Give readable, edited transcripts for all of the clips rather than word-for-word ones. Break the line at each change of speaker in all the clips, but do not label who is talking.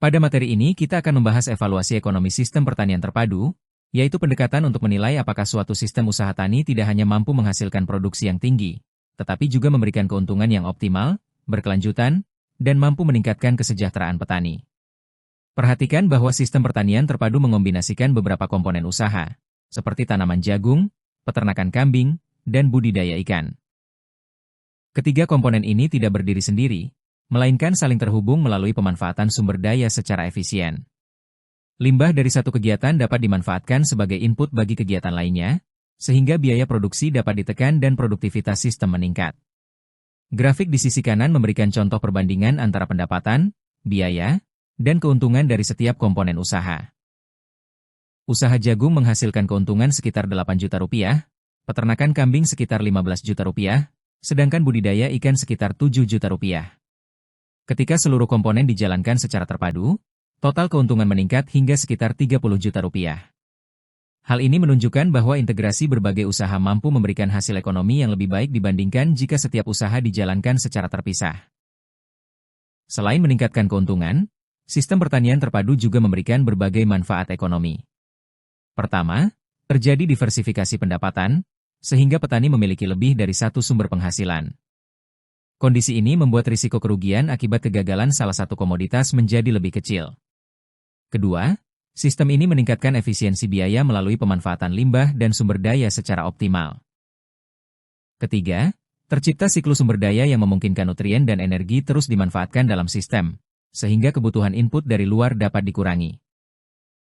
Pada materi ini kita akan membahas evaluasi ekonomi sistem pertanian terpadu, yaitu pendekatan untuk menilai apakah suatu sistem usaha tani tidak hanya mampu menghasilkan produksi yang tinggi, tetapi juga memberikan keuntungan yang optimal, berkelanjutan, dan mampu meningkatkan kesejahteraan petani. Perhatikan bahwa sistem pertanian terpadu mengombinasikan beberapa komponen usaha, seperti tanaman jagung, peternakan kambing, dan budidaya ikan. Ketiga komponen ini tidak berdiri sendiri, melainkan saling terhubung melalui pemanfaatan sumber daya secara efisien. Limbah dari satu kegiatan dapat dimanfaatkan sebagai input bagi kegiatan lainnya, sehingga biaya produksi dapat ditekan dan produktivitas sistem meningkat. Grafik di sisi kanan memberikan contoh perbandingan antara pendapatan, biaya, dan keuntungan dari setiap komponen usaha. Usaha jagung menghasilkan keuntungan sekitar 8 juta rupiah, peternakan kambing sekitar 15 juta rupiah, sedangkan budidaya ikan sekitar 7 juta rupiah. Ketika seluruh komponen dijalankan secara terpadu, total keuntungan meningkat hingga sekitar 30 juta rupiah. Hal ini menunjukkan bahwa integrasi berbagai usaha mampu memberikan hasil ekonomi yang lebih baik dibandingkan jika setiap usaha dijalankan secara terpisah. Selain meningkatkan keuntungan, sistem pertanian terpadu juga memberikan berbagai manfaat ekonomi. Pertama, terjadi diversifikasi pendapatan, sehingga petani memiliki lebih dari satu sumber penghasilan. Kondisi ini membuat risiko kerugian akibat kegagalan salah satu komoditas menjadi lebih kecil. Kedua, sistem ini meningkatkan efisiensi biaya melalui pemanfaatan limbah dan sumber daya secara optimal. Ketiga, tercipta siklus sumber daya yang memungkinkan nutrien dan energi terus dimanfaatkan dalam sistem, sehingga kebutuhan input dari luar dapat dikurangi.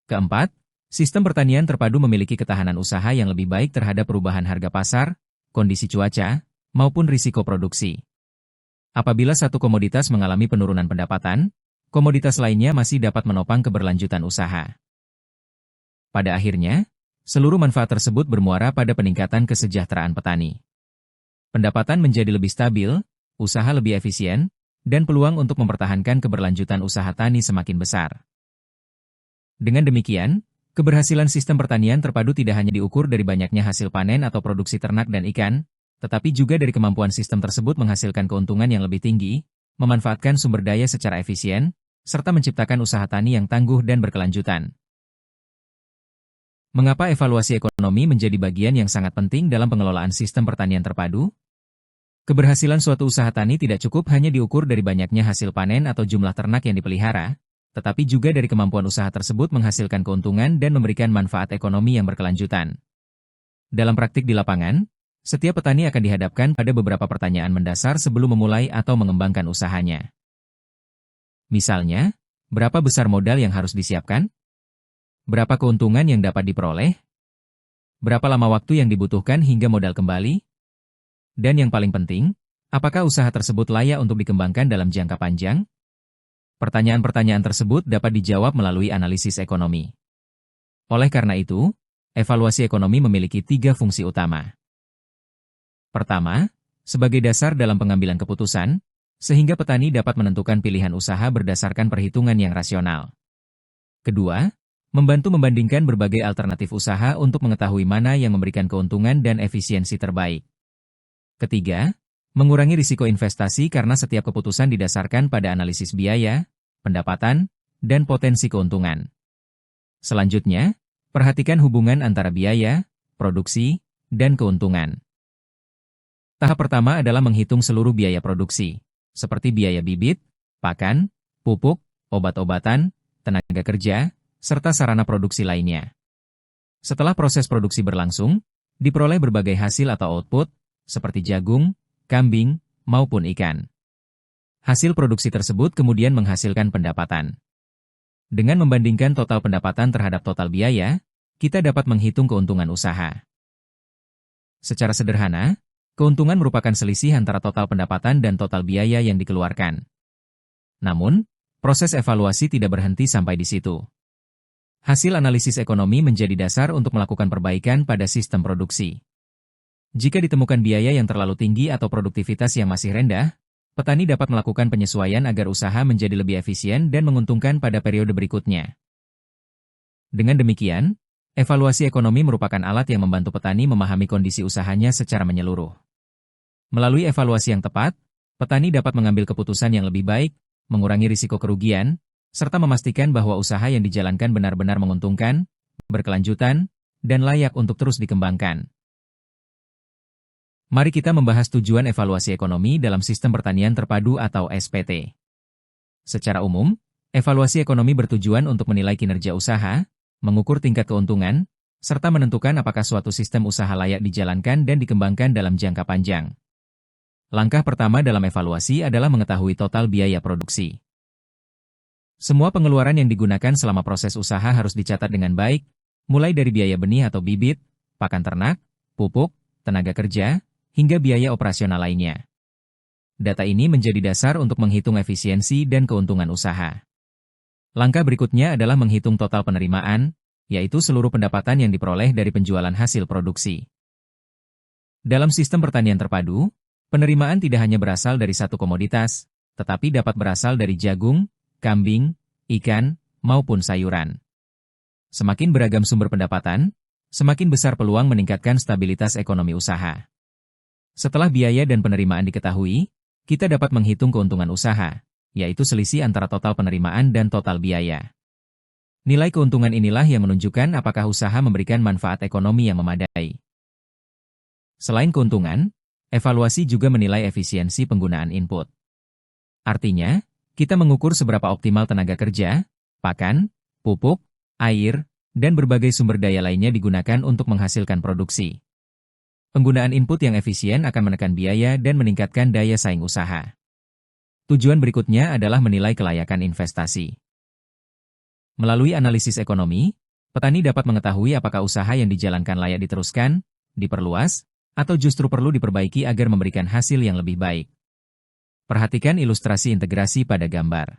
Keempat, sistem pertanian terpadu memiliki ketahanan usaha yang lebih baik terhadap perubahan harga pasar, kondisi cuaca, maupun risiko produksi. Apabila satu komoditas mengalami penurunan pendapatan, komoditas lainnya masih dapat menopang keberlanjutan usaha. Pada akhirnya, seluruh manfaat tersebut bermuara pada peningkatan kesejahteraan petani. Pendapatan menjadi lebih stabil, usaha lebih efisien, dan peluang untuk mempertahankan keberlanjutan usaha tani semakin besar. Dengan demikian, keberhasilan sistem pertanian terpadu tidak hanya diukur dari banyaknya hasil panen atau produksi ternak dan ikan, tetapi juga dari kemampuan sistem tersebut menghasilkan keuntungan yang lebih tinggi, memanfaatkan sumber daya secara efisien, serta menciptakan usaha tani yang tangguh dan berkelanjutan. Mengapa evaluasi ekonomi menjadi bagian yang sangat penting dalam pengelolaan sistem pertanian terpadu? Keberhasilan suatu usaha tani tidak cukup hanya diukur dari banyaknya hasil panen atau jumlah ternak yang dipelihara, tetapi juga dari kemampuan usaha tersebut menghasilkan keuntungan dan memberikan manfaat ekonomi yang berkelanjutan. Dalam praktik di lapangan, setiap petani akan dihadapkan pada beberapa pertanyaan mendasar sebelum memulai atau mengembangkan usahanya. Misalnya, berapa besar modal yang harus disiapkan? Berapa keuntungan yang dapat diperoleh? Berapa lama waktu yang dibutuhkan hingga modal kembali? Dan yang paling penting, apakah usaha tersebut layak untuk dikembangkan dalam jangka panjang? Pertanyaan-pertanyaan tersebut dapat dijawab melalui analisis ekonomi. Oleh karena itu, evaluasi ekonomi memiliki 3 fungsi utama. Pertama, sebagai dasar dalam pengambilan keputusan, sehingga petani dapat menentukan pilihan usaha berdasarkan perhitungan yang rasional. Kedua, membantu membandingkan berbagai alternatif usaha untuk mengetahui mana yang memberikan keuntungan dan efisiensi terbaik. Ketiga, mengurangi risiko investasi karena setiap keputusan didasarkan pada analisis biaya, pendapatan, dan potensi keuntungan. Selanjutnya, perhatikan hubungan antara biaya, produksi, dan keuntungan. Tahap pertama adalah menghitung seluruh biaya produksi, seperti biaya bibit, pakan, pupuk, obat-obatan, tenaga kerja, serta sarana produksi lainnya. Setelah proses produksi berlangsung, diperoleh berbagai hasil atau output, seperti jagung, kambing, maupun ikan. Hasil produksi tersebut kemudian menghasilkan pendapatan. Dengan membandingkan total pendapatan terhadap total biaya, kita dapat menghitung keuntungan usaha. Secara sederhana, keuntungan merupakan selisih antara total pendapatan dan total biaya yang dikeluarkan. Namun, proses evaluasi tidak berhenti sampai di situ. Hasil analisis ekonomi menjadi dasar untuk melakukan perbaikan pada sistem produksi. Jika ditemukan biaya yang terlalu tinggi atau produktivitas yang masih rendah, petani dapat melakukan penyesuaian agar usaha menjadi lebih efisien dan menguntungkan pada periode berikutnya. Dengan demikian, evaluasi ekonomi merupakan alat yang membantu petani memahami kondisi usahanya secara menyeluruh. Melalui evaluasi yang tepat, petani dapat mengambil keputusan yang lebih baik, mengurangi risiko kerugian, serta memastikan bahwa usaha yang dijalankan benar-benar menguntungkan, berkelanjutan, dan layak untuk terus dikembangkan. Mari kita membahas tujuan evaluasi ekonomi dalam sistem pertanian terpadu atau SPT. Secara umum, evaluasi ekonomi bertujuan untuk menilai kinerja usaha, mengukur tingkat keuntungan, serta menentukan apakah suatu sistem usaha layak dijalankan dan dikembangkan dalam jangka panjang. Langkah pertama dalam evaluasi adalah mengetahui total biaya produksi. Semua pengeluaran yang digunakan selama proses usaha harus dicatat dengan baik, mulai dari biaya benih atau bibit, pakan ternak, pupuk, tenaga kerja, hingga biaya operasional lainnya. Data ini menjadi dasar untuk menghitung efisiensi dan keuntungan usaha. Langkah berikutnya adalah menghitung total penerimaan, yaitu seluruh pendapatan yang diperoleh dari penjualan hasil produksi. Dalam sistem pertanian terpadu, penerimaan tidak hanya berasal dari satu komoditas, tetapi dapat berasal dari jagung, kambing, ikan, maupun sayuran. Semakin beragam sumber pendapatan, semakin besar peluang meningkatkan stabilitas ekonomi usaha. Setelah biaya dan penerimaan diketahui, kita dapat menghitung keuntungan usaha, yaitu selisih antara total penerimaan dan total biaya. Nilai keuntungan inilah yang menunjukkan apakah usaha memberikan manfaat ekonomi yang memadai. Selain keuntungan, evaluasi juga menilai efisiensi penggunaan input. Artinya, kita mengukur seberapa optimal tenaga kerja, pakan, pupuk, air, dan berbagai sumber daya lainnya digunakan untuk menghasilkan produksi. Penggunaan input yang efisien akan menekan biaya dan meningkatkan daya saing usaha. Tujuan berikutnya adalah menilai kelayakan investasi. Melalui analisis ekonomi, petani dapat mengetahui apakah usaha yang dijalankan layak diteruskan, diperluas, atau justru perlu diperbaiki agar memberikan hasil yang lebih baik. Perhatikan ilustrasi integrasi pada gambar.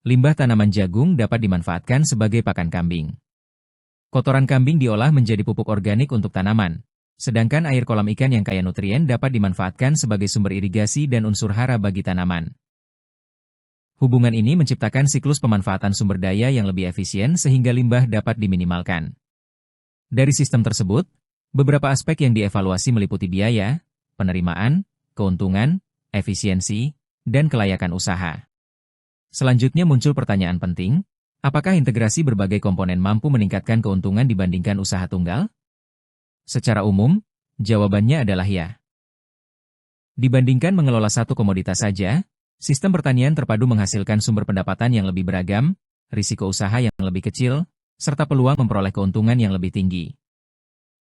Limbah tanaman jagung dapat dimanfaatkan sebagai pakan kambing. Kotoran kambing diolah menjadi pupuk organik untuk tanaman, sedangkan air kolam ikan yang kaya nutrien dapat dimanfaatkan sebagai sumber irigasi dan unsur hara bagi tanaman. Hubungan ini menciptakan siklus pemanfaatan sumber daya yang lebih efisien sehingga limbah dapat diminimalkan. Dari sistem tersebut, beberapa aspek yang dievaluasi meliputi biaya, penerimaan, keuntungan, efisiensi, dan kelayakan usaha. Selanjutnya muncul pertanyaan penting, apakah integrasi berbagai komponen mampu meningkatkan keuntungan dibandingkan usaha tunggal? Secara umum, jawabannya adalah ya. Dibandingkan mengelola satu komoditas saja, sistem pertanian terpadu menghasilkan sumber pendapatan yang lebih beragam, risiko usaha yang lebih kecil, serta peluang memperoleh keuntungan yang lebih tinggi.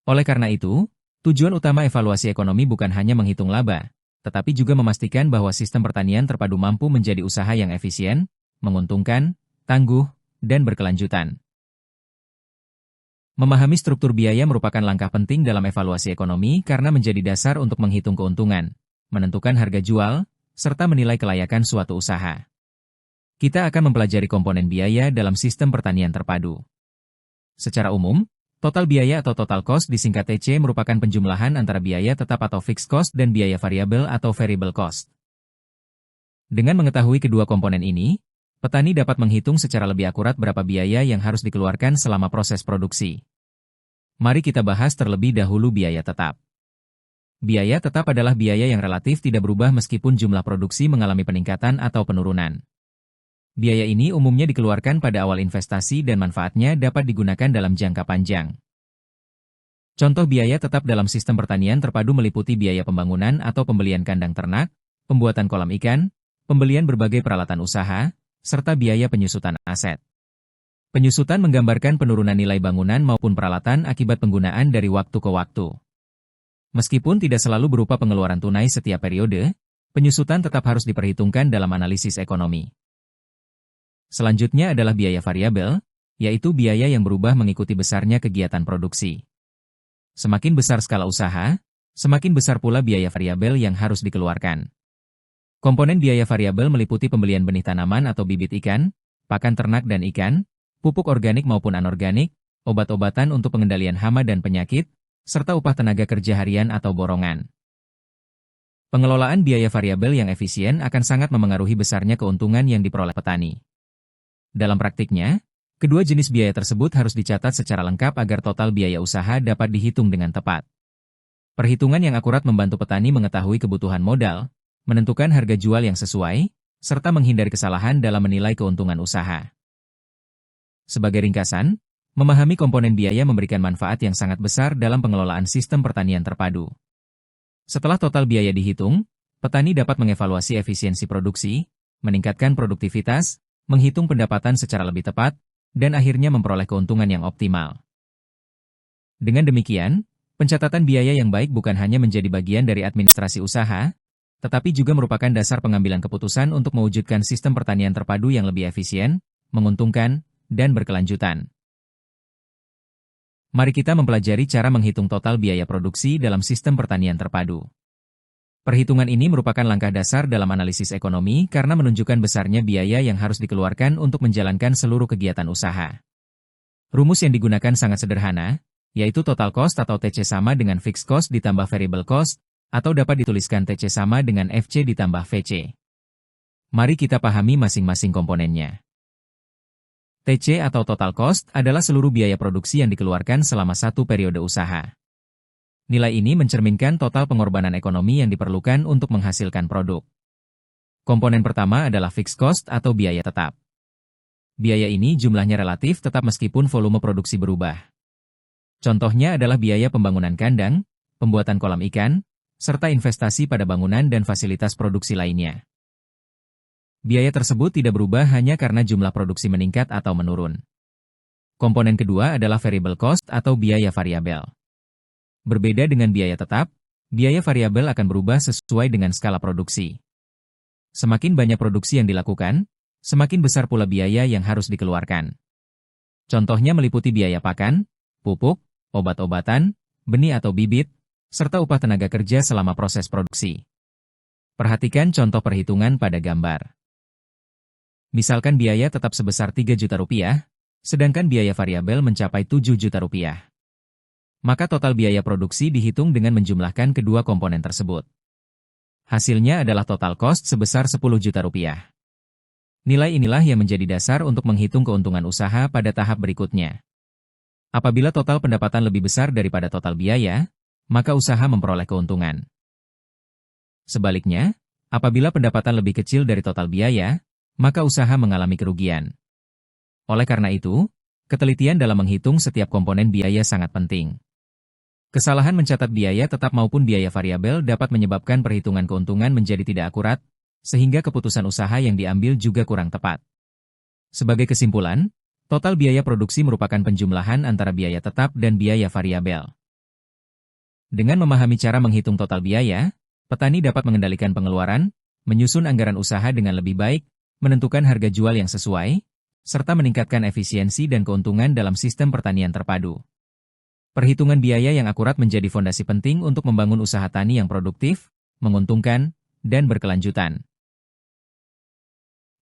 Oleh karena itu, tujuan utama evaluasi ekonomi bukan hanya menghitung laba, tetapi juga memastikan bahwa sistem pertanian terpadu mampu menjadi usaha yang efisien, menguntungkan, tangguh, dan berkelanjutan. Memahami struktur biaya merupakan langkah penting dalam evaluasi ekonomi karena menjadi dasar untuk menghitung keuntungan, menentukan harga jual, serta menilai kelayakan suatu usaha. Kita akan mempelajari komponen biaya dalam sistem pertanian terpadu. Secara umum, total biaya atau total cost disingkat TC merupakan penjumlahan antara biaya tetap atau fixed cost dan biaya variabel atau variable cost. Dengan mengetahui kedua komponen ini, petani dapat menghitung secara lebih akurat berapa biaya yang harus dikeluarkan selama proses produksi. Mari kita bahas terlebih dahulu biaya tetap. Biaya tetap adalah biaya yang relatif tidak berubah meskipun jumlah produksi mengalami peningkatan atau penurunan. Biaya ini umumnya dikeluarkan pada awal investasi dan manfaatnya dapat digunakan dalam jangka panjang. Contoh biaya tetap dalam sistem pertanian terpadu meliputi biaya pembangunan atau pembelian kandang ternak, pembuatan kolam ikan, pembelian berbagai peralatan usaha, serta biaya penyusutan aset. Penyusutan menggambarkan penurunan nilai bangunan maupun peralatan akibat penggunaan dari waktu ke waktu. Meskipun tidak selalu berupa pengeluaran tunai setiap periode, penyusutan tetap harus diperhitungkan dalam analisis ekonomi. Selanjutnya adalah biaya variabel, yaitu biaya yang berubah mengikuti besarnya kegiatan produksi. Semakin besar skala usaha, semakin besar pula biaya variabel yang harus dikeluarkan. Komponen biaya variabel meliputi pembelian benih tanaman atau bibit ikan, pakan ternak dan ikan, pupuk organik maupun anorganik, obat-obatan untuk pengendalian hama dan penyakit, serta upah tenaga kerja harian atau borongan. Pengelolaan biaya variabel yang efisien akan sangat memengaruhi besarnya keuntungan yang diperoleh petani. Dalam praktiknya, kedua jenis biaya tersebut harus dicatat secara lengkap agar total biaya usaha dapat dihitung dengan tepat. Perhitungan yang akurat membantu petani mengetahui kebutuhan modal, menentukan harga jual yang sesuai, serta menghindari kesalahan dalam menilai keuntungan usaha. Sebagai ringkasan, memahami komponen biaya memberikan manfaat yang sangat besar dalam pengelolaan sistem pertanian terpadu. Setelah total biaya dihitung, petani dapat mengevaluasi efisiensi produksi, meningkatkan produktivitas, menghitung pendapatan secara lebih tepat, dan akhirnya memperoleh keuntungan yang optimal. Dengan demikian, pencatatan biaya yang baik bukan hanya menjadi bagian dari administrasi usaha, tetapi juga merupakan dasar pengambilan keputusan untuk mewujudkan sistem pertanian terpadu yang lebih efisien, menguntungkan, dan berkelanjutan. Mari kita mempelajari cara menghitung total biaya produksi dalam sistem pertanian terpadu. Perhitungan ini merupakan langkah dasar dalam analisis ekonomi karena menunjukkan besarnya biaya yang harus dikeluarkan untuk menjalankan seluruh kegiatan usaha. Rumus yang digunakan sangat sederhana, yaitu total cost atau TC sama dengan fixed cost ditambah variable cost, atau dapat dituliskan TC sama dengan FC ditambah VC. Mari kita pahami masing-masing komponennya. TC atau total cost adalah seluruh biaya produksi yang dikeluarkan selama satu periode usaha. Nilai ini mencerminkan total pengorbanan ekonomi yang diperlukan untuk menghasilkan produk. Komponen pertama adalah fixed cost atau biaya tetap. Biaya ini jumlahnya relatif tetap meskipun volume produksi berubah. Contohnya adalah biaya pembangunan kandang, pembuatan kolam ikan, serta investasi pada bangunan dan fasilitas produksi lainnya. Biaya tersebut tidak berubah hanya karena jumlah produksi meningkat atau menurun. Komponen kedua adalah variable cost atau biaya variabel. Berbeda dengan biaya tetap, biaya variabel akan berubah sesuai dengan skala produksi. Semakin banyak produksi yang dilakukan, semakin besar pula biaya yang harus dikeluarkan. Contohnya meliputi biaya pakan, pupuk, obat-obatan, benih atau bibit, serta upah tenaga kerja selama proses produksi. Perhatikan contoh perhitungan pada gambar. Misalkan biaya tetap sebesar 3 juta rupiah, sedangkan biaya variabel mencapai 7 juta rupiah. Maka total biaya produksi dihitung dengan menjumlahkan kedua komponen tersebut. Hasilnya adalah total cost sebesar 10 juta rupiah. Nilai inilah yang menjadi dasar untuk menghitung keuntungan usaha pada tahap berikutnya. Apabila total pendapatan lebih besar daripada total biaya, maka usaha memperoleh keuntungan. Sebaliknya, apabila pendapatan lebih kecil dari total biaya, maka usaha mengalami kerugian. Oleh karena itu, ketelitian dalam menghitung setiap komponen biaya sangat penting. Kesalahan mencatat biaya tetap maupun biaya variabel dapat menyebabkan perhitungan keuntungan menjadi tidak akurat, sehingga keputusan usaha yang diambil juga kurang tepat. Sebagai kesimpulan, total biaya produksi merupakan penjumlahan antara biaya tetap dan biaya variabel. Dengan memahami cara menghitung total biaya, petani dapat mengendalikan pengeluaran, menyusun anggaran usaha dengan lebih baik, menentukan harga jual yang sesuai, serta meningkatkan efisiensi dan keuntungan dalam sistem pertanian terpadu. Perhitungan biaya yang akurat menjadi fondasi penting untuk membangun usaha tani yang produktif, menguntungkan, dan berkelanjutan.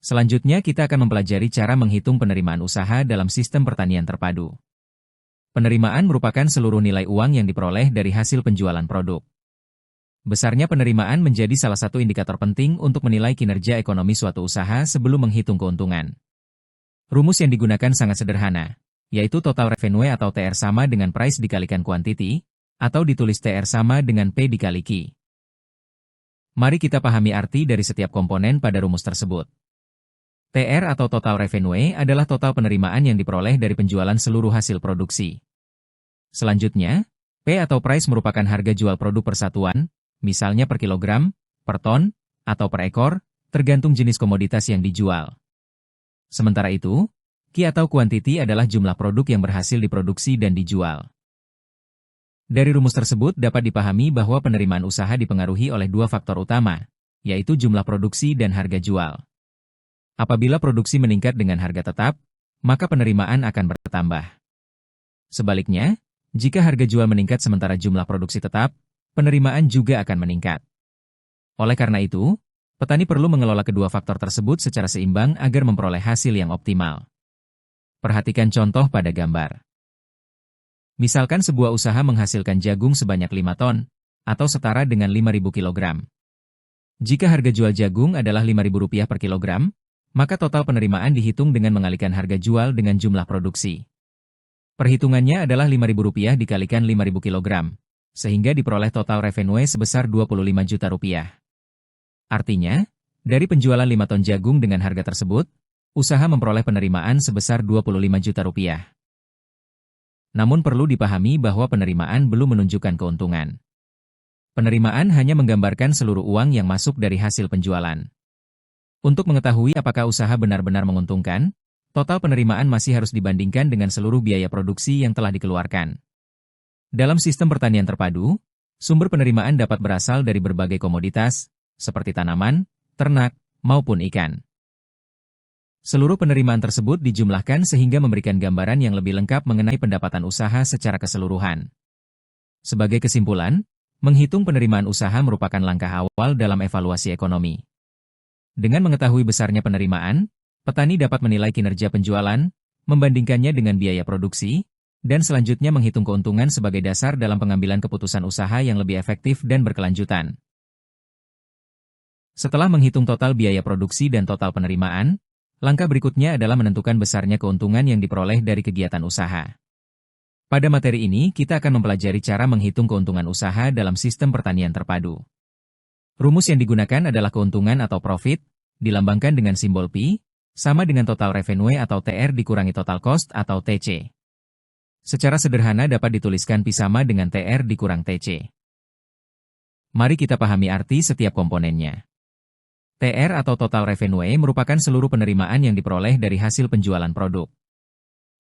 Selanjutnya kita akan mempelajari cara menghitung penerimaan usaha dalam sistem pertanian terpadu. Penerimaan merupakan seluruh nilai uang yang diperoleh dari hasil penjualan produk. Besarnya penerimaan menjadi salah satu indikator penting untuk menilai kinerja ekonomi suatu usaha sebelum menghitung keuntungan. Rumus yang digunakan sangat sederhana, yaitu total revenue atau TR sama dengan price dikalikan quantity, atau ditulis TR sama dengan P dikali Q. Mari kita pahami arti dari setiap komponen pada rumus tersebut. TR atau total revenue adalah total penerimaan yang diperoleh dari penjualan seluruh hasil produksi. Selanjutnya, P atau price merupakan harga jual produk per satuan, misalnya per kilogram, per ton, atau per ekor, tergantung jenis komoditas yang dijual. Sementara itu, Q atau quantity adalah jumlah produk yang berhasil diproduksi dan dijual. Dari rumus tersebut dapat dipahami bahwa penerimaan usaha dipengaruhi oleh dua faktor utama, yaitu jumlah produksi dan harga jual. Apabila produksi meningkat dengan harga tetap, maka penerimaan akan bertambah. Sebaliknya, jika harga jual meningkat sementara jumlah produksi tetap, penerimaan juga akan meningkat. Oleh karena itu, petani perlu mengelola kedua faktor tersebut secara seimbang agar memperoleh hasil yang optimal. Perhatikan contoh pada gambar. Misalkan sebuah usaha menghasilkan jagung sebanyak 5 ton, atau setara dengan 5.000 kg. Jika harga jual jagung adalah Rp5.000 per kilogram, maka total penerimaan dihitung dengan mengalihkan harga jual dengan jumlah produksi. Perhitungannya adalah Rp5.000 dikalikan 5.000 kg, sehingga diperoleh total revenue sebesar Rp25 juta. Artinya, Dari penjualan 5 ton jagung dengan harga tersebut, usaha memperoleh penerimaan sebesar 25 juta rupiah. Namun perlu dipahami bahwa penerimaan belum menunjukkan keuntungan. Penerimaan hanya menggambarkan seluruh uang yang masuk dari hasil penjualan. Untuk mengetahui apakah usaha benar-benar menguntungkan, total penerimaan masih harus dibandingkan dengan seluruh biaya produksi yang telah dikeluarkan. Dalam sistem pertanian terpadu, sumber penerimaan dapat berasal dari berbagai komoditas, seperti tanaman, ternak, maupun ikan. Seluruh penerimaan tersebut dijumlahkan sehingga memberikan gambaran yang lebih lengkap mengenai pendapatan usaha secara keseluruhan. Sebagai kesimpulan, menghitung penerimaan usaha merupakan langkah awal dalam evaluasi ekonomi. Dengan mengetahui besarnya penerimaan, petani dapat menilai kinerja penjualan, membandingkannya dengan biaya produksi, dan selanjutnya menghitung keuntungan sebagai dasar dalam pengambilan keputusan usaha yang lebih efektif dan berkelanjutan. Setelah menghitung total biaya produksi dan total penerimaan, langkah berikutnya adalah menentukan besarnya keuntungan yang diperoleh dari kegiatan usaha. Pada materi ini, kita akan mempelajari cara menghitung keuntungan usaha dalam sistem pertanian terpadu. Rumus yang digunakan adalah keuntungan atau profit, dilambangkan dengan simbol Pi, sama dengan total revenue atau TR dikurangi total cost atau TC. Secara sederhana dapat dituliskan Pi sama dengan TR dikurang TC. Mari kita pahami arti setiap komponennya. TR atau total revenue merupakan seluruh penerimaan yang diperoleh dari hasil penjualan produk.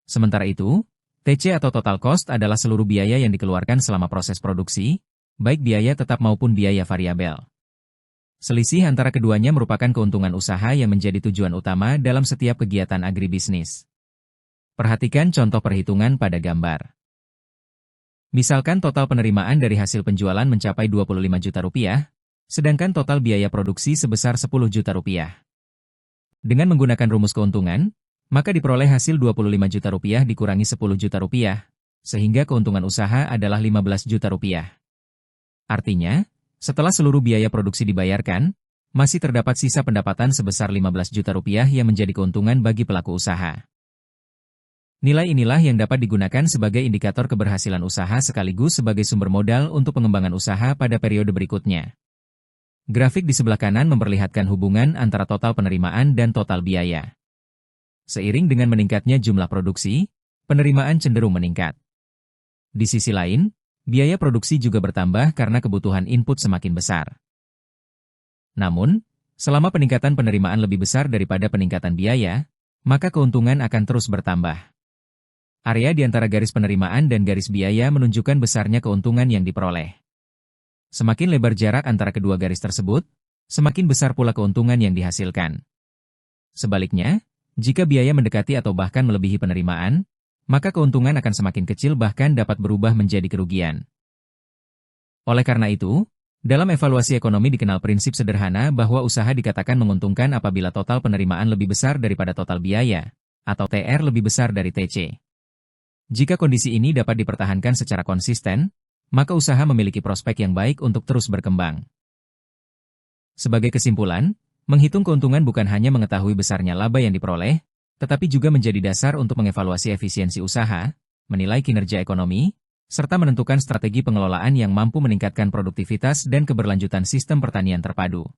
Sementara itu, TC atau total cost adalah seluruh biaya yang dikeluarkan selama proses produksi, baik biaya tetap maupun biaya variabel. Selisih antara keduanya merupakan keuntungan usaha yang menjadi tujuan utama dalam setiap kegiatan agribisnis. Perhatikan contoh perhitungan pada gambar. Misalkan total penerimaan dari hasil penjualan mencapai 25 juta rupiah, sedangkan total biaya produksi sebesar 10 juta rupiah. Dengan menggunakan rumus keuntungan, maka diperoleh hasil 25 juta rupiah dikurangi 10 juta rupiah, sehingga keuntungan usaha adalah 15 juta rupiah. Artinya, setelah seluruh biaya produksi dibayarkan, masih terdapat sisa pendapatan sebesar 15 juta rupiah yang menjadi keuntungan bagi pelaku usaha. Nilai inilah yang dapat digunakan sebagai indikator keberhasilan usaha sekaligus sebagai sumber modal untuk pengembangan usaha pada periode berikutnya. Grafik di sebelah kanan memperlihatkan hubungan antara total penerimaan dan total biaya. Seiring dengan meningkatnya jumlah produksi, penerimaan cenderung meningkat. Di sisi lain, biaya produksi juga bertambah karena kebutuhan input semakin besar. Namun, selama peningkatan penerimaan lebih besar daripada peningkatan biaya, maka keuntungan akan terus bertambah. Area di antara garis penerimaan dan garis biaya menunjukkan besarnya keuntungan yang diperoleh. Semakin lebar jarak antara kedua garis tersebut, semakin besar pula keuntungan yang dihasilkan. Sebaliknya, jika biaya mendekati atau bahkan melebihi penerimaan, maka keuntungan akan semakin kecil bahkan dapat berubah menjadi kerugian. Oleh karena itu, dalam evaluasi ekonomi dikenal prinsip sederhana bahwa usaha dikatakan menguntungkan apabila total penerimaan lebih besar daripada total biaya, atau TR lebih besar dari TC. Jika kondisi ini dapat dipertahankan secara konsisten, maka usaha memiliki prospek yang baik untuk terus berkembang. Sebagai kesimpulan, menghitung keuntungan bukan hanya mengetahui besarnya laba yang diperoleh, tetapi juga menjadi dasar untuk mengevaluasi efisiensi usaha, menilai kinerja ekonomi, serta menentukan strategi pengelolaan yang mampu meningkatkan produktivitas dan keberlanjutan sistem pertanian terpadu.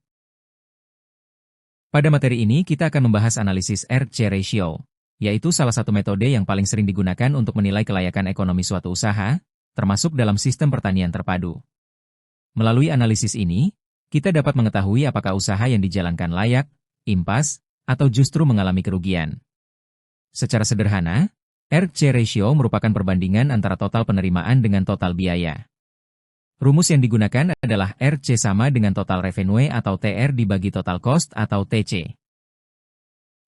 Pada materi ini kita akan membahas analisis R/C ratio, yaitu salah satu metode yang paling sering digunakan untuk menilai kelayakan ekonomi suatu usaha, termasuk dalam sistem pertanian terpadu. Melalui analisis ini, kita dapat mengetahui apakah usaha yang dijalankan layak, impas, atau justru mengalami kerugian. Secara sederhana, R/C ratio merupakan perbandingan antara total penerimaan dengan total biaya. Rumus yang digunakan adalah R/C sama dengan total revenue atau TR dibagi total cost atau TC.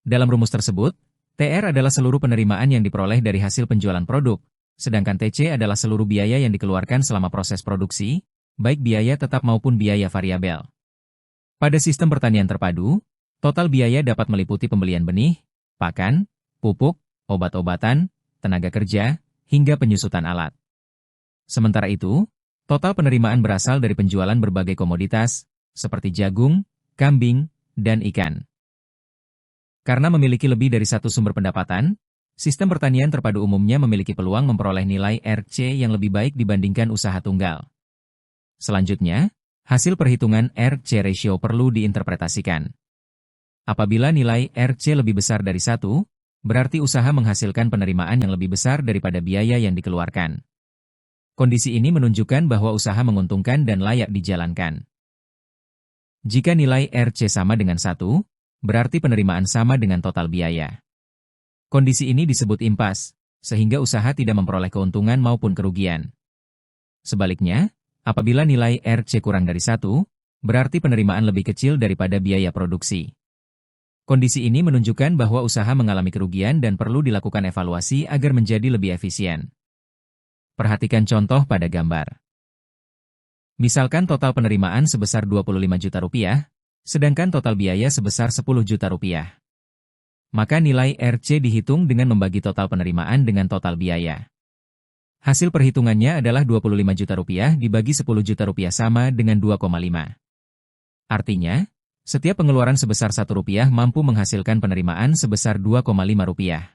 Dalam rumus tersebut, TR adalah seluruh penerimaan yang diperoleh dari hasil penjualan produk, sedangkan TC adalah seluruh biaya yang dikeluarkan selama proses produksi, baik biaya tetap maupun biaya variabel. Pada sistem pertanian terpadu, total biaya dapat meliputi pembelian benih, pakan, pupuk, obat-obatan, tenaga kerja, hingga penyusutan alat. Sementara itu, total penerimaan berasal dari penjualan berbagai komoditas, seperti jagung, kambing, dan ikan. Karena memiliki lebih dari satu sumber pendapatan, sistem pertanian terpadu umumnya memiliki peluang memperoleh nilai R/C yang lebih baik dibandingkan usaha tunggal. Selanjutnya, hasil perhitungan R/C ratio perlu diinterpretasikan. Apabila nilai RC lebih besar dari 1, berarti usaha menghasilkan penerimaan yang lebih besar daripada biaya yang dikeluarkan. Kondisi ini menunjukkan bahwa usaha menguntungkan dan layak dijalankan. Jika nilai RC sama dengan 1, berarti penerimaan sama dengan total biaya. Kondisi ini disebut impas, sehingga usaha tidak memperoleh keuntungan maupun kerugian. Sebaliknya, apabila nilai RC kurang dari 1, berarti penerimaan lebih kecil daripada biaya produksi. Kondisi ini menunjukkan bahwa usaha mengalami kerugian dan perlu dilakukan evaluasi agar menjadi lebih efisien. Perhatikan contoh pada gambar. Misalkan total penerimaan sebesar 25 juta rupiah, sedangkan total biaya sebesar 10 juta rupiah. Maka nilai RC dihitung dengan membagi total penerimaan dengan total biaya. Hasil perhitungannya adalah 25 juta rupiah dibagi 10 juta rupiah sama dengan 2,5. Artinya, setiap pengeluaran sebesar Rp1 mampu menghasilkan penerimaan sebesar Rp2,5.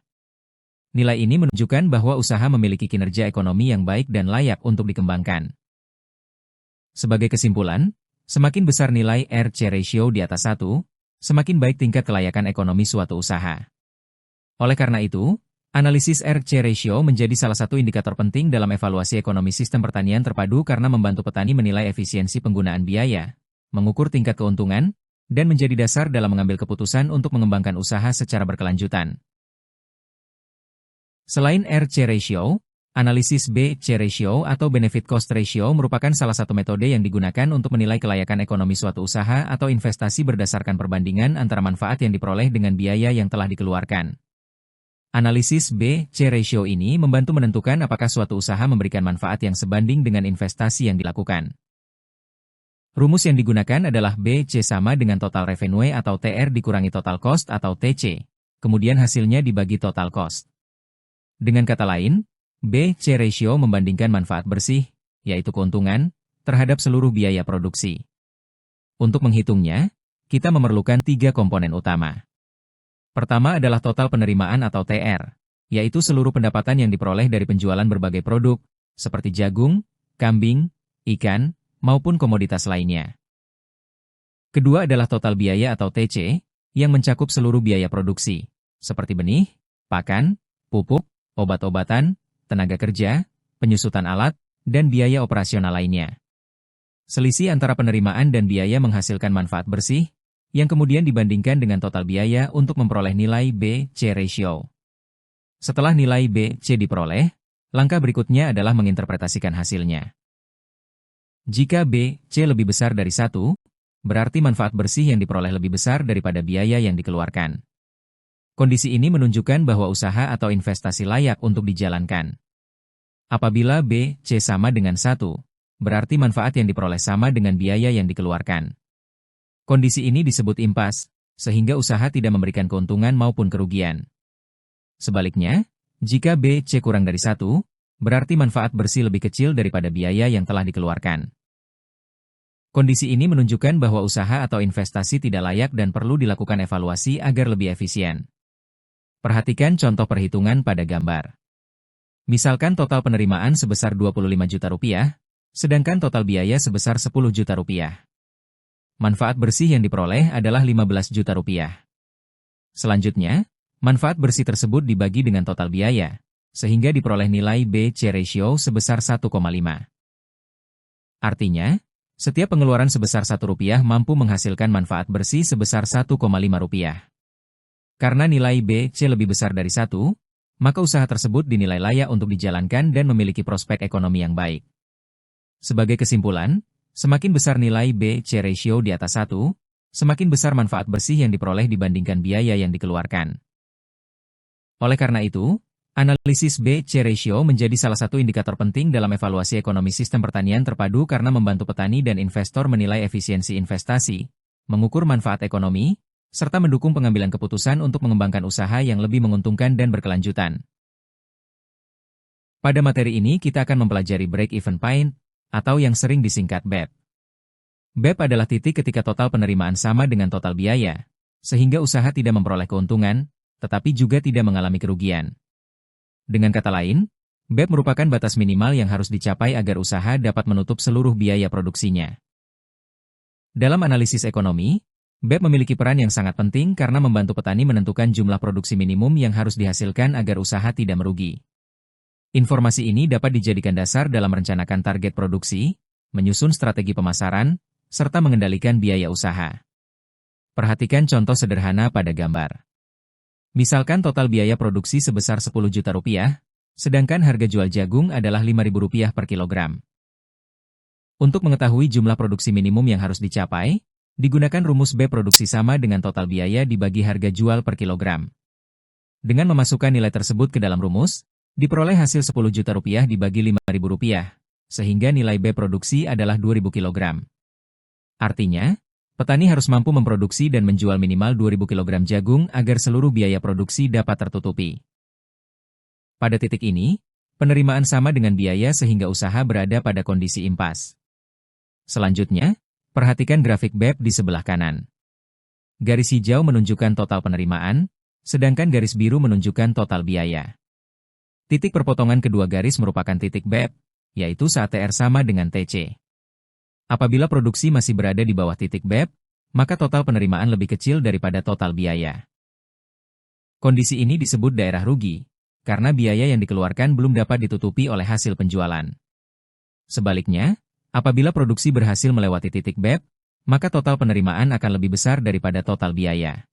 Nilai ini menunjukkan bahwa usaha memiliki kinerja ekonomi yang baik dan layak untuk dikembangkan. Sebagai kesimpulan, semakin besar nilai RC ratio di atas 1, semakin baik tingkat kelayakan ekonomi suatu usaha. Oleh karena itu, analisis RC ratio menjadi salah satu indikator penting dalam evaluasi ekonomi sistem pertanian terpadu karena membantu petani menilai efisiensi penggunaan biaya, mengukur tingkat keuntungan, dan menjadi dasar dalam mengambil keputusan untuk mengembangkan usaha secara berkelanjutan. Selain RC ratio, analisis BC ratio atau benefit cost ratio merupakan salah satu metode yang digunakan untuk menilai kelayakan ekonomi suatu usaha atau investasi berdasarkan perbandingan antara manfaat yang diperoleh dengan biaya yang telah dikeluarkan. Analisis BC ratio ini membantu menentukan apakah suatu usaha memberikan manfaat yang sebanding dengan investasi yang dilakukan. Rumus yang digunakan adalah BC sama dengan total revenue atau TR dikurangi total cost atau TC, kemudian hasilnya dibagi total cost. Dengan kata lain, BC ratio membandingkan manfaat bersih, yaitu keuntungan, terhadap seluruh biaya produksi. Untuk menghitungnya, kita memerlukan 3 komponen utama. Pertama adalah total penerimaan atau TR, yaitu seluruh pendapatan yang diperoleh dari penjualan berbagai produk, seperti jagung, kambing, ikan, maupun komoditas lainnya. Kedua adalah total biaya atau TC, yang mencakup seluruh biaya produksi, seperti benih, pakan, pupuk, obat-obatan, tenaga kerja, penyusutan alat, dan biaya operasional lainnya. Selisih antara penerimaan dan biaya menghasilkan manfaat bersih, yang kemudian dibandingkan dengan total biaya untuk memperoleh nilai BC ratio. Setelah nilai BC diperoleh, langkah berikutnya adalah menginterpretasikan hasilnya. Jika BC lebih besar dari 1, berarti manfaat bersih yang diperoleh lebih besar daripada biaya yang dikeluarkan. Kondisi ini menunjukkan bahwa usaha atau investasi layak untuk dijalankan. Apabila BC sama dengan 1, berarti manfaat yang diperoleh sama dengan biaya yang dikeluarkan. Kondisi ini disebut impas, sehingga usaha tidak memberikan keuntungan maupun kerugian. Sebaliknya, jika BC kurang dari 1, berarti manfaat bersih lebih kecil daripada biaya yang telah dikeluarkan. Kondisi ini menunjukkan bahwa usaha atau investasi tidak layak dan perlu dilakukan evaluasi agar lebih efisien. Perhatikan contoh perhitungan pada gambar. Misalkan total penerimaan sebesar 25 juta rupiah, sedangkan total biaya sebesar 10 juta rupiah. Manfaat bersih yang diperoleh adalah 15 juta rupiah. Selanjutnya, manfaat bersih tersebut dibagi dengan total biaya, sehingga diperoleh nilai BC ratio sebesar 1,5. Artinya, setiap pengeluaran sebesar Rp1 mampu menghasilkan manfaat bersih sebesar Rp1,5. Karena nilai BC lebih besar dari 1, maka usaha tersebut dinilai layak untuk dijalankan dan memiliki prospek ekonomi yang baik. Sebagai kesimpulan, semakin besar nilai BC ratio di atas 1, semakin besar manfaat bersih yang diperoleh dibandingkan biaya yang dikeluarkan. Oleh karena itu, analisis BC ratio menjadi salah satu indikator penting dalam evaluasi ekonomi sistem pertanian terpadu karena membantu petani dan investor menilai efisiensi investasi, mengukur manfaat ekonomi, serta mendukung pengambilan keputusan untuk mengembangkan usaha yang lebih menguntungkan dan berkelanjutan. Pada materi ini kita akan mempelajari break-even point, atau yang sering disingkat BEP. BEP adalah titik ketika total penerimaan sama dengan total biaya, sehingga usaha tidak memperoleh keuntungan, tetapi juga tidak mengalami kerugian. Dengan kata lain, BEP merupakan batas minimal yang harus dicapai agar usaha dapat menutup seluruh biaya produksinya. Dalam analisis ekonomi, BEP memiliki peran yang sangat penting karena membantu petani menentukan jumlah produksi minimum yang harus dihasilkan agar usaha tidak merugi. Informasi ini dapat dijadikan dasar dalam merencanakan target produksi, menyusun strategi pemasaran, serta mengendalikan biaya usaha. Perhatikan contoh sederhana pada gambar. Misalkan total biaya produksi sebesar Rp10 juta, sedangkan harga jual jagung adalah Rp5.000 per kilogram. Untuk mengetahui jumlah produksi minimum yang harus dicapai, digunakan rumus B produksi sama dengan total biaya dibagi harga jual per kilogram. Dengan memasukkan nilai tersebut ke dalam rumus, diperoleh hasil Rp10 juta dibagi Rp5.000, sehingga nilai B produksi adalah 2.000 kilogram. Artinya, petani harus mampu memproduksi dan menjual minimal 2.000 kilogram jagung agar seluruh biaya produksi dapat tertutupi. Pada titik ini, penerimaan sama dengan biaya sehingga usaha berada pada kondisi impas. Selanjutnya, perhatikan grafik BEP di sebelah kanan. Garis hijau menunjukkan total penerimaan, sedangkan garis biru menunjukkan total biaya. Titik perpotongan kedua garis merupakan titik BEP, yaitu saat TR sama dengan TC. Apabila produksi masih berada di bawah titik BEP, maka total penerimaan lebih kecil daripada total biaya. Kondisi ini disebut daerah rugi, karena biaya yang dikeluarkan belum dapat ditutupi oleh hasil penjualan. Sebaliknya, apabila produksi berhasil melewati titik BEP, maka total penerimaan akan lebih besar daripada total biaya.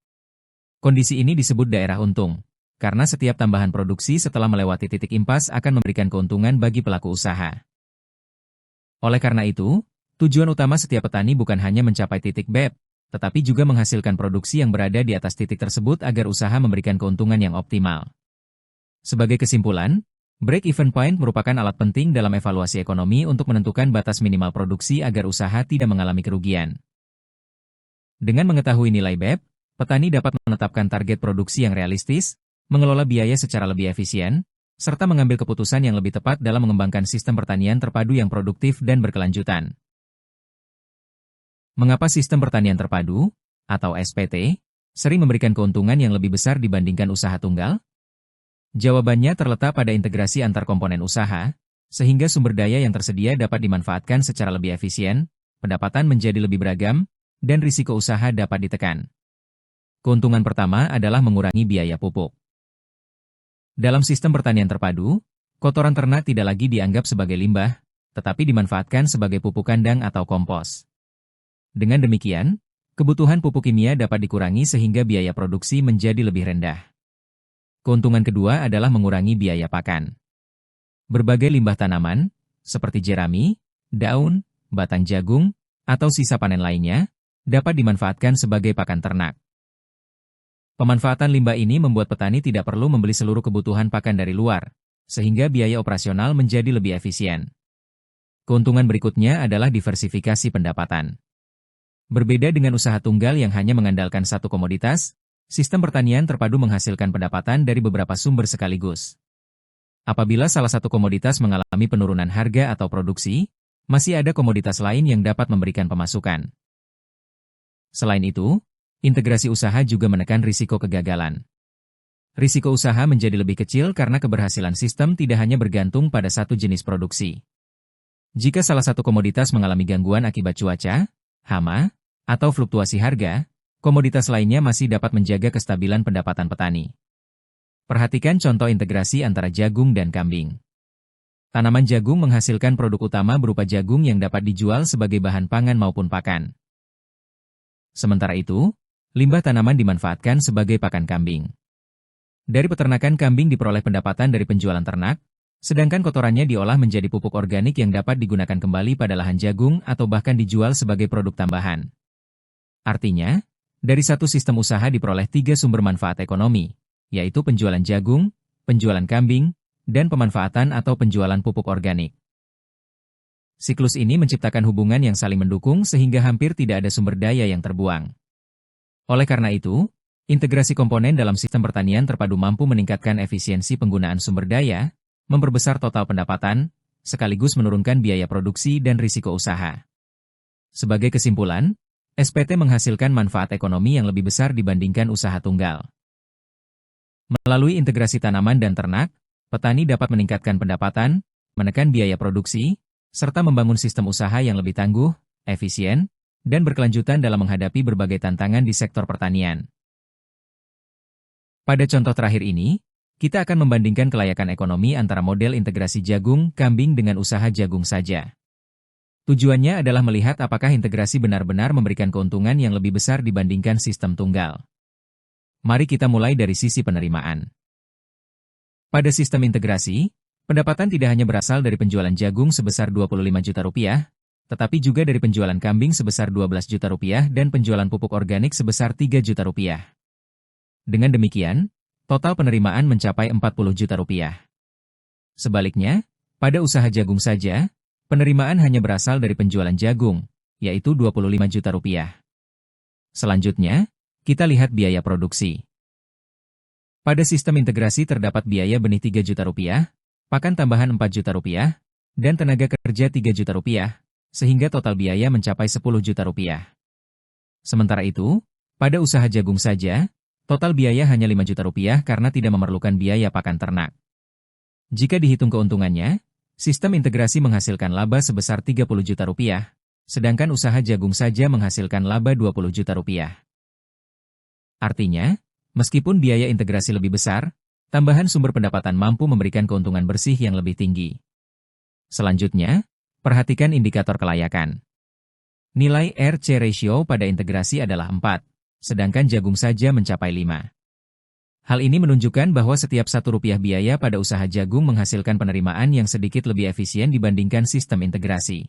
Kondisi ini disebut daerah untung, karena setiap tambahan produksi setelah melewati titik impas akan memberikan keuntungan bagi pelaku usaha. Oleh karena itu, tujuan utama setiap petani bukan hanya mencapai titik BEP, tetapi juga menghasilkan produksi yang berada di atas titik tersebut agar usaha memberikan keuntungan yang optimal. Sebagai kesimpulan, break-even point merupakan alat penting dalam evaluasi ekonomi untuk menentukan batas minimal produksi agar usaha tidak mengalami kerugian. Dengan mengetahui nilai BEP, petani dapat menetapkan target produksi yang realistis, mengelola biaya secara lebih efisien, serta mengambil keputusan yang lebih tepat dalam mengembangkan sistem pertanian terpadu yang produktif dan berkelanjutan. Mengapa sistem pertanian terpadu, atau SPT, sering memberikan keuntungan yang lebih besar dibandingkan usaha tunggal? Jawabannya terletak pada integrasi antar komponen usaha, sehingga sumber daya yang tersedia dapat dimanfaatkan secara lebih efisien, pendapatan menjadi lebih beragam, dan risiko usaha dapat ditekan. Keuntungan pertama adalah mengurangi biaya pupuk. Dalam sistem pertanian terpadu, kotoran ternak tidak lagi dianggap sebagai limbah, tetapi dimanfaatkan sebagai pupuk kandang atau kompos. Dengan demikian, kebutuhan pupuk kimia dapat dikurangi sehingga biaya produksi menjadi lebih rendah. Keuntungan kedua adalah mengurangi biaya pakan. Berbagai limbah tanaman, seperti jerami, daun, batang jagung, atau sisa panen lainnya, dapat dimanfaatkan sebagai pakan ternak. Pemanfaatan limbah ini membuat petani tidak perlu membeli seluruh kebutuhan pakan dari luar, sehingga biaya operasional menjadi lebih efisien. Keuntungan berikutnya adalah diversifikasi pendapatan. Berbeda dengan usaha tunggal yang hanya mengandalkan satu komoditas, sistem pertanian terpadu menghasilkan pendapatan dari beberapa sumber sekaligus. Apabila salah satu komoditas mengalami penurunan harga atau produksi, masih ada komoditas lain yang dapat memberikan pemasukan. Selain itu, integrasi usaha juga menekan risiko kegagalan. Risiko usaha menjadi lebih kecil karena keberhasilan sistem tidak hanya bergantung pada satu jenis produksi. Jika salah satu komoditas mengalami gangguan akibat cuaca, hama, atau fluktuasi harga, komoditas lainnya masih dapat menjaga kestabilan pendapatan petani. Perhatikan contoh integrasi antara jagung dan kambing. Tanaman jagung menghasilkan produk utama berupa jagung yang dapat dijual sebagai bahan pangan maupun pakan. Sementara itu, limbah tanaman dimanfaatkan sebagai pakan kambing. Dari peternakan kambing diperoleh pendapatan dari penjualan ternak, sedangkan kotorannya diolah menjadi pupuk organik yang dapat digunakan kembali pada lahan jagung atau bahkan dijual sebagai produk tambahan. Artinya, dari satu sistem usaha diperoleh 3 sumber manfaat ekonomi, yaitu penjualan jagung, penjualan kambing, dan pemanfaatan atau penjualan pupuk organik. Siklus ini menciptakan hubungan yang saling mendukung sehingga hampir tidak ada sumber daya yang terbuang. Oleh karena itu, integrasi komponen dalam sistem pertanian terpadu mampu meningkatkan efisiensi penggunaan sumber daya, memperbesar total pendapatan, sekaligus menurunkan biaya produksi dan risiko usaha. Sebagai kesimpulan, SPT menghasilkan manfaat ekonomi yang lebih besar dibandingkan usaha tunggal. Melalui integrasi tanaman dan ternak, petani dapat meningkatkan pendapatan, menekan biaya produksi, serta membangun sistem usaha yang lebih tangguh, efisien, dan berkelanjutan dalam menghadapi berbagai tantangan di sektor pertanian. Pada contoh terakhir ini, kita akan membandingkan kelayakan ekonomi antara model integrasi jagung kambing dengan usaha jagung saja. Tujuannya adalah melihat apakah integrasi benar-benar memberikan keuntungan yang lebih besar dibandingkan sistem tunggal. Mari kita mulai dari sisi penerimaan. Pada sistem integrasi, pendapatan tidak hanya berasal dari penjualan jagung sebesar Rp25 juta, tetapi juga dari penjualan kambing sebesar Rp12 juta dan penjualan pupuk organik sebesar Rp3 juta. Dengan demikian, total penerimaan mencapai Rp40 juta. Sebaliknya, pada usaha jagung saja, penerimaan hanya berasal dari penjualan jagung, yaitu Rp25 juta. Selanjutnya, kita lihat biaya produksi. Pada sistem integrasi terdapat biaya benih Rp3 juta, pakan tambahan Rp4 juta, dan tenaga kerja Rp3 juta, sehingga total biaya mencapai Rp10 juta. Sementara itu, pada usaha jagung saja, total biaya hanya Rp5 juta karena tidak memerlukan biaya pakan ternak. Jika dihitung keuntungannya, sistem integrasi menghasilkan laba sebesar Rp30 juta, sedangkan usaha jagung saja menghasilkan laba Rp20 juta. Artinya, meskipun biaya integrasi lebih besar, tambahan sumber pendapatan mampu memberikan keuntungan bersih yang lebih tinggi. Selanjutnya, perhatikan indikator kelayakan. Nilai RC ratio pada integrasi adalah 4, sedangkan jagung saja mencapai 5. Hal ini menunjukkan bahwa setiap Rp1 biaya pada usaha jagung menghasilkan penerimaan yang sedikit lebih efisien dibandingkan sistem integrasi.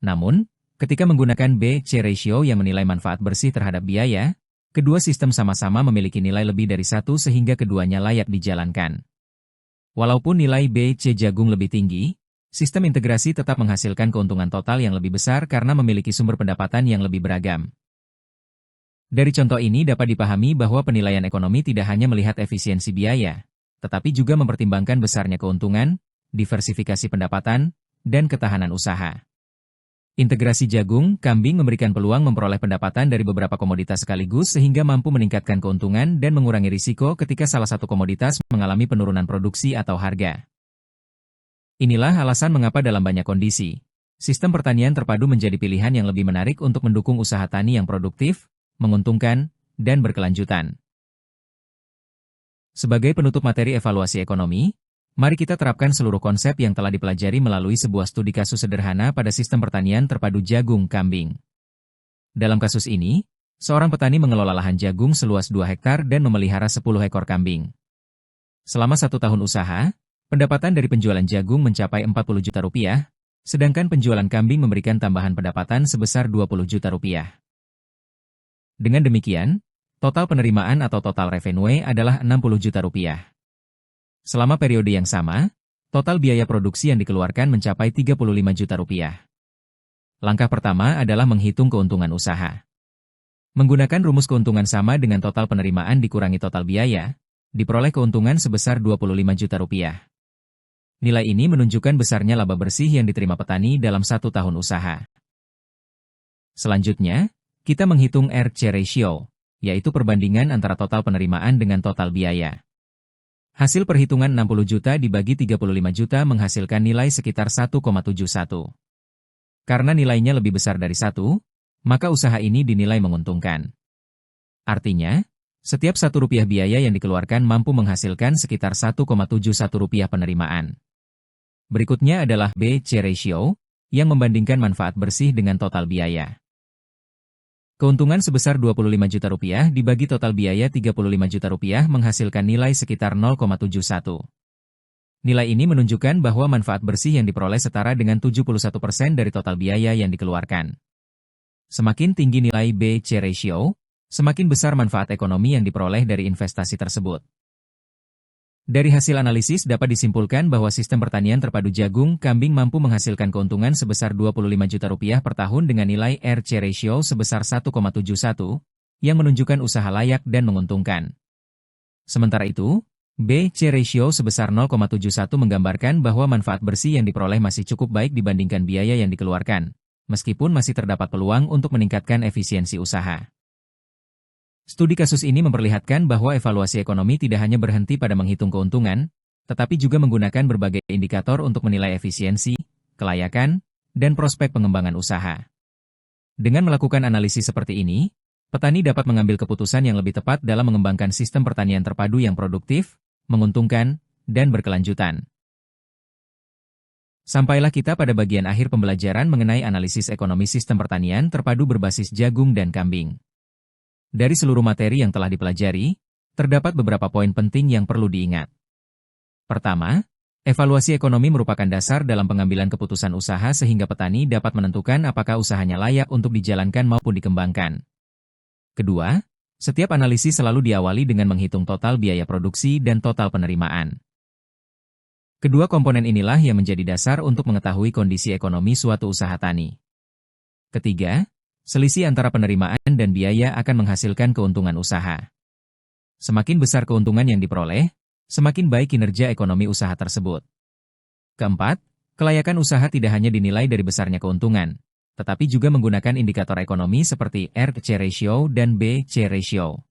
Namun, ketika menggunakan BC ratio yang menilai manfaat bersih terhadap biaya, kedua sistem sama-sama memiliki nilai lebih dari 1 sehingga keduanya layak dijalankan. Walaupun nilai BC jagung lebih tinggi, sistem integrasi tetap menghasilkan keuntungan total yang lebih besar karena memiliki sumber pendapatan yang lebih beragam. Dari contoh ini dapat dipahami bahwa penilaian ekonomi tidak hanya melihat efisiensi biaya, tetapi juga mempertimbangkan besarnya keuntungan, diversifikasi pendapatan, dan ketahanan usaha. Integrasi jagung, kambing memberikan peluang memperoleh pendapatan dari beberapa komoditas sekaligus sehingga mampu meningkatkan keuntungan dan mengurangi risiko ketika salah satu komoditas mengalami penurunan produksi atau harga. Inilah alasan mengapa dalam banyak kondisi, sistem pertanian terpadu menjadi pilihan yang lebih menarik untuk mendukung usaha tani yang produktif, menguntungkan, dan berkelanjutan. Sebagai penutup materi evaluasi ekonomi, mari kita terapkan seluruh konsep yang telah dipelajari melalui sebuah studi kasus sederhana pada sistem pertanian terpadu jagung kambing. Dalam kasus ini, seorang petani mengelola lahan jagung seluas 2 hektar dan memelihara 10 ekor kambing. Selama 1 tahun usaha, pendapatan dari penjualan jagung mencapai Rp40 juta, sedangkan penjualan kambing memberikan tambahan pendapatan sebesar Rp20 juta. Dengan demikian, total penerimaan atau total revenue adalah Rp60 juta. Selama periode yang sama, total biaya produksi yang dikeluarkan mencapai Rp35 juta. Langkah pertama adalah menghitung keuntungan usaha. Menggunakan rumus keuntungan sama dengan total penerimaan dikurangi total biaya, diperoleh keuntungan sebesar Rp25 juta. Nilai ini menunjukkan besarnya laba bersih yang diterima petani dalam 1 tahun usaha. Selanjutnya, kita menghitung RC ratio, yaitu perbandingan antara total penerimaan dengan total biaya. Hasil perhitungan 60 juta dibagi 35 juta menghasilkan nilai sekitar 1,71. Karena nilainya lebih besar dari 1, maka usaha ini dinilai menguntungkan. Artinya, setiap Rp1 biaya yang dikeluarkan mampu menghasilkan sekitar Rp1,71 penerimaan. Berikutnya adalah BC ratio, yang membandingkan manfaat bersih dengan total biaya. Keuntungan sebesar Rp25 juta dibagi total biaya Rp35 juta menghasilkan nilai sekitar 0,71. Nilai ini menunjukkan bahwa manfaat bersih yang diperoleh setara dengan 71% dari total biaya yang dikeluarkan. Semakin tinggi nilai BC ratio, semakin besar manfaat ekonomi yang diperoleh dari investasi tersebut. Dari hasil analisis dapat disimpulkan bahwa sistem pertanian terpadu jagung kambing mampu menghasilkan keuntungan sebesar Rp25 juta per tahun dengan nilai RC ratio sebesar 1,71, yang menunjukkan usaha layak dan menguntungkan. Sementara itu, BC ratio sebesar 0,71 menggambarkan bahwa manfaat bersih yang diperoleh masih cukup baik dibandingkan biaya yang dikeluarkan, meskipun masih terdapat peluang untuk meningkatkan efisiensi usaha. Studi kasus ini memperlihatkan bahwa evaluasi ekonomi tidak hanya berhenti pada menghitung keuntungan, tetapi juga menggunakan berbagai indikator untuk menilai efisiensi, kelayakan, dan prospek pengembangan usaha. Dengan melakukan analisis seperti ini, petani dapat mengambil keputusan yang lebih tepat dalam mengembangkan sistem pertanian terpadu yang produktif, menguntungkan, dan berkelanjutan. Sampailah kita pada bagian akhir pembelajaran mengenai analisis ekonomi sistem pertanian terpadu berbasis jagung dan kambing. Dari seluruh materi yang telah dipelajari, terdapat beberapa poin penting yang perlu diingat. Pertama, evaluasi ekonomi merupakan dasar dalam pengambilan keputusan usaha sehingga petani dapat menentukan apakah usahanya layak untuk dijalankan maupun dikembangkan. Kedua, setiap analisis selalu diawali dengan menghitung total biaya produksi dan total penerimaan. Kedua komponen inilah yang menjadi dasar untuk mengetahui kondisi ekonomi suatu usaha tani. Ketiga, selisih antara penerimaan dan biaya akan menghasilkan keuntungan usaha. Semakin besar keuntungan yang diperoleh, semakin baik kinerja ekonomi usaha tersebut. Keempat, kelayakan usaha tidak hanya dinilai dari besarnya keuntungan, tetapi juga menggunakan indikator ekonomi seperti R/C ratio dan B/C ratio.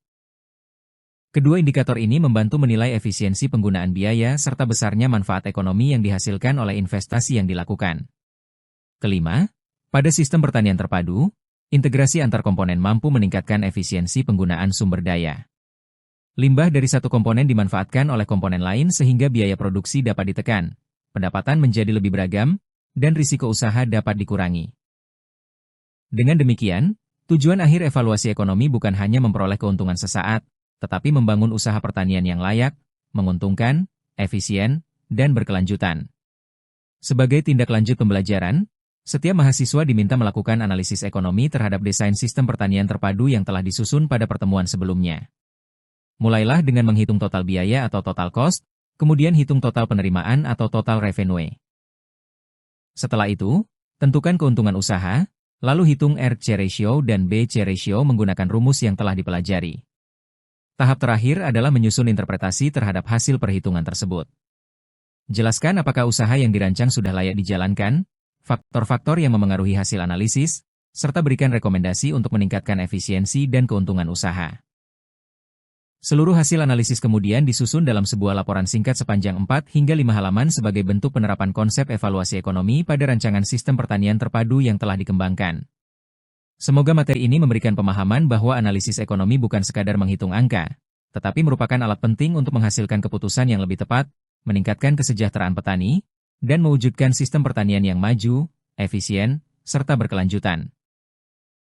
Kedua indikator ini membantu menilai efisiensi penggunaan biaya serta besarnya manfaat ekonomi yang dihasilkan oleh investasi yang dilakukan. Kelima, pada sistem pertanian terpadu, integrasi antar komponen mampu meningkatkan efisiensi penggunaan sumber daya. Limbah dari satu komponen dimanfaatkan oleh komponen lain sehingga biaya produksi dapat ditekan, pendapatan menjadi lebih beragam, dan risiko usaha dapat dikurangi. Dengan demikian, tujuan akhir evaluasi ekonomi bukan hanya memperoleh keuntungan sesaat, tetapi membangun usaha pertanian yang layak, menguntungkan, efisien, dan berkelanjutan. Sebagai tindak lanjut pembelajaran, setiap mahasiswa diminta melakukan analisis ekonomi terhadap desain sistem pertanian terpadu yang telah disusun pada pertemuan sebelumnya. Mulailah dengan menghitung total biaya atau total cost, kemudian hitung total penerimaan atau total revenue. Setelah itu, tentukan keuntungan usaha, lalu hitung R/C ratio dan B/C ratio menggunakan rumus yang telah dipelajari. Tahap terakhir adalah menyusun interpretasi terhadap hasil perhitungan tersebut. Jelaskan apakah usaha yang dirancang sudah layak dijalankan, faktor-faktor yang memengaruhi hasil analisis, serta berikan rekomendasi untuk meningkatkan efisiensi dan keuntungan usaha. Seluruh hasil analisis kemudian disusun dalam sebuah laporan singkat sepanjang 4 hingga 5 halaman sebagai bentuk penerapan konsep evaluasi ekonomi pada rancangan sistem pertanian terpadu yang telah dikembangkan. Semoga materi ini memberikan pemahaman bahwa analisis ekonomi bukan sekadar menghitung angka, tetapi merupakan alat penting untuk menghasilkan keputusan yang lebih tepat, meningkatkan kesejahteraan petani, dan mewujudkan sistem pertanian yang maju, efisien, serta berkelanjutan.